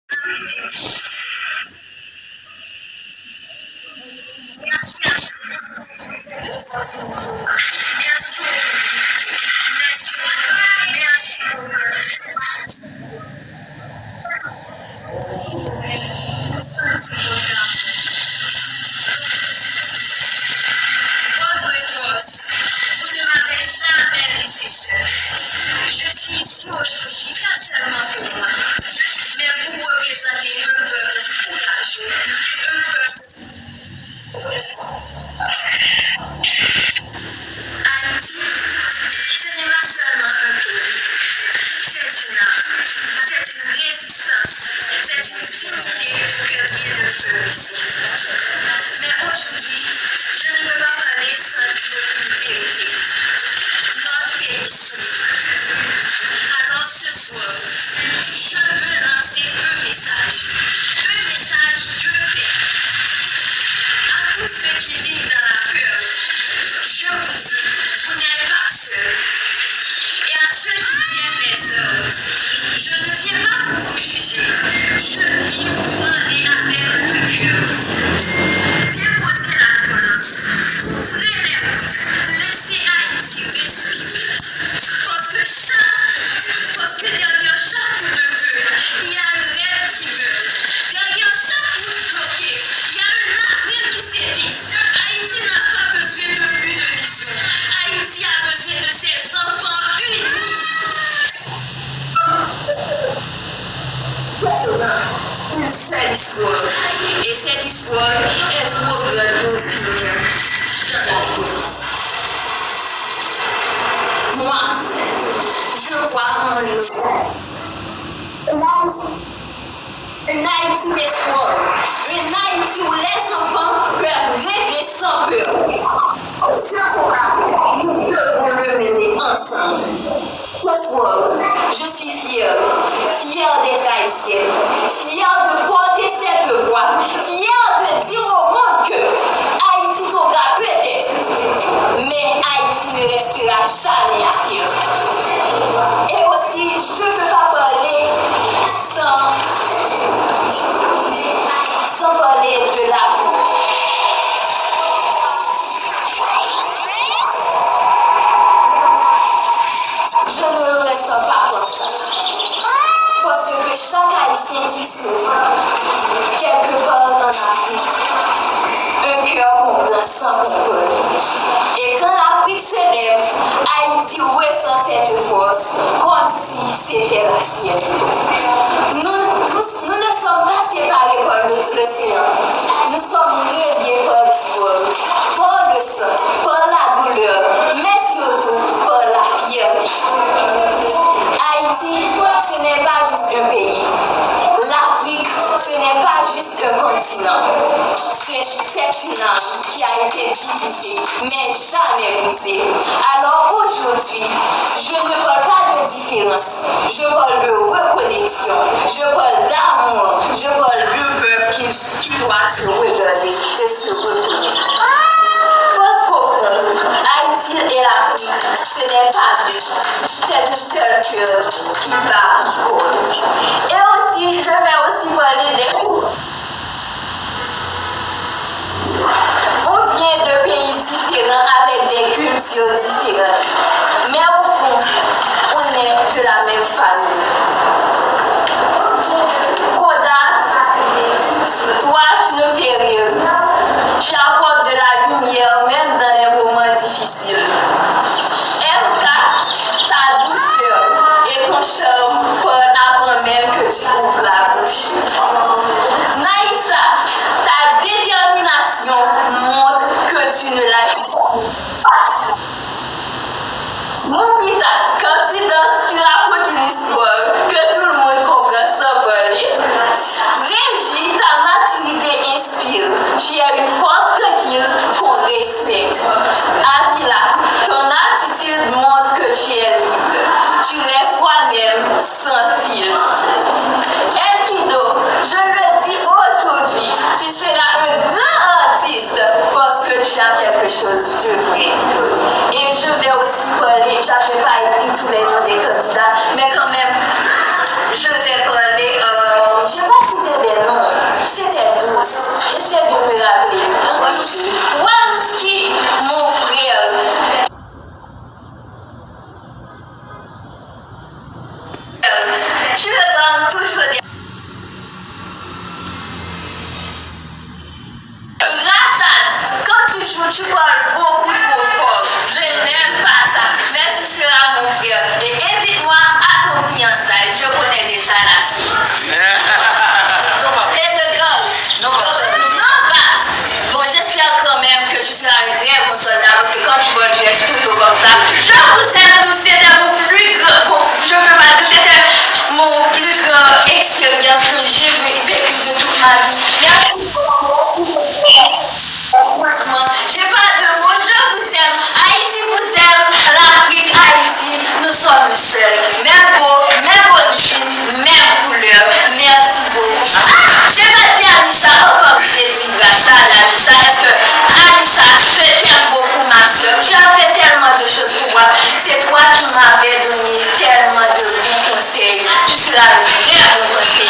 Je suis ici aujourd'hui pas seulement pour moi, mais pour représenter un peuple courageux, un peuple. Haïti, ce n'est pas seulement un pays, c'est une âme, c'est une résistance, c'est une dignité que rien ne peut briser. Mais aujourd'hui, je ne peux pas parler sans dire une vérité. Notre pays souffre. Alors ce soir, je veux lancer un message de paix à tous ceux qui vivent dans la peur. Je vous dis, vous n'êtes pas seuls. Et à ceux qui tiennent les heures, je ne viens pas pour vous juger, je viens vous parler avec le cœur. Déposez la violence, ouvrez les routes, laissez Haïti respirer. Parce que derrière chaque coup de feu, il y a un rêve qui meurt. Derrière chaque coup bloqué, il y a un avenir qui s'éteint. Haïti n'a pas besoin de plus de vision. Haïti a besoin de ses enfants unis. Une seule histoire. Et cette histoire est trop grande pour finir dans la violence. Moi, je crois en une Haïti d'espoir. Une Haïti où les enfants peuvent rêver sans peur. Ce combat, nous devons le mener ensemble. Ce soir, je suis fière d'être haïtienne, fière de porter cette voix, fière de dire au monde que Haïti tombera peut-être, mais Haïti ne restera jamais à terre. Et aussi, je ne peux pas parler sans parler de l'amour. Je ne le ressens pas comme ça. Parce que chaque Haïtien qui souffre, quelque part en Afrique, un cœur comprend sans comprendre. Et quand l'Afrique se lève, Haïti ressent cette force comme si c'était la sienne. Nous ne sommes pas séparés par l'océan. Nous sommes reliés par l'histoire, par le sang, par la douleur, mais surtout par la fierté. Haïti, ce n'est pas juste un pays. L'Afrique, ce n'est pas juste un continent. C'est une âme qui a été divisée, mais jamais brisée. Alors aujourd'hui, je ne parle pas de différence, je parle de reconnexion, je parle d'amour, je parle d'un peuple qui doit se regarder et se reconnaître. Parce qu'au fond, Haïti et l'Afrique, ce n'est pas deux, c'est un seul cœur qui bat encore. Et aussi, je vais aussi parler des coups. On vient de pays différents avec des cultures différentes. Mais au fond, on est de la même famille. Koda, toi, tu ne fais rien. Tu apportes de la lumière même dans les moments difficiles. MK, ta douceur et ton charme parlent avant même que tu ouvres la bouche. Naïssa, ta détermination montre que tu ne lâches pas. Mon pita, quand tu danses, tu racontes une histoire que tout le monde comprend sans parler. Régie, ta maturité inspire. Tu as une force tranquille qu'on respecte. Avila, ton attitude montre que tu es libre. Tu restes toi-même sans filtre. Enkido, je le dis aujourd'hui, tu seras un grand artiste parce que tu as quelque chose de vrai. Et je vais aussi parler, je n'avais pas écrit tous les noms des candidats, mais quand même, je vais parler, je pense expérience que j'ai vécue de toute ma vie. Merci beaucoup. Franchement, j'ai pas de mots, je vous aime. Haïti vous aime. L'Afrique, Haïti, nous sommes seuls. Même beau, même origine, même couleur. Merci beaucoup. Ah, j'ai pas dit Anisha, oh, comme j'ai dit, grâce à Anisha, est-ce que Anisha, je t'aime beaucoup, ma soeur. Tu as fait tellement de choses pour moi. C'est toi qui m'avais donné tellement de bons conseils. Tu suis la meilleure bon conseil.